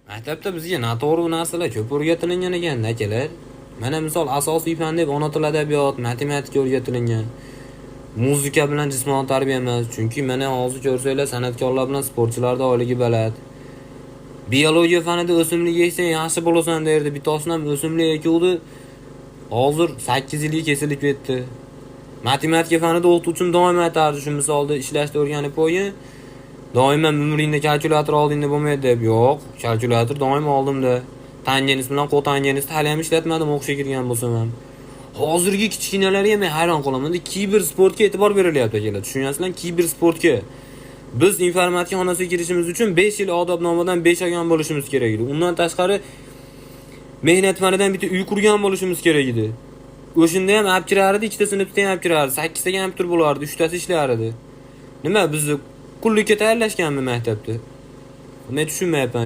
Maktabda bizga noto'g'ri narsalar ko'p o'rgatilingan ekan akalar. Mana misol asosiy fan deb ona tili adabiyot, matematika o'rgatilingan. Muzika bilan jismoniy tarbiya emas, chunki mana hozir ko'rsanglar san'atkorlar bilan sportchilarda oyligi baland. Biologiya fanida o'simlik eksang yaxshi bo'lasan derdi. Bittasidan ham o'simlik ekuvdi. Hozir 8 yilga kesilib ketdi. Matematika fanida o'qituvchim doim aytardi, shu misolda ishlashni o'rganib qo'ying. Doim umringda kalkulyator oldingda bo'lmaydi deb. Yo'q, kalkulyator doim oldimda. Tangens bilan kotangenusni hali ham ishlatmadim o'qishga kirgan bo'lsam ham. Hozirgi kichkinalarga men hayron qolaman. Kiber sportga e'tibor berilyapti akalar. Tushunyapsizlar, kiber sportga. Biz informatika xonasiga kirishimiz uchun 5 yil odobnomadan 5 olgan bo'lishimiz kerak edi. Undan tashqari mehnat fanidan bitta uy qurgan bo'lishimiz kerak edi. O'shunda ham olib kirardi, ikkita sinfda ham olib kirardi, 8 taga ham tur bo'lardi, 3 tasi ishlar edi. Nima bizni qullikka tayyorlashganmi maktabda? Men tushunmayapman.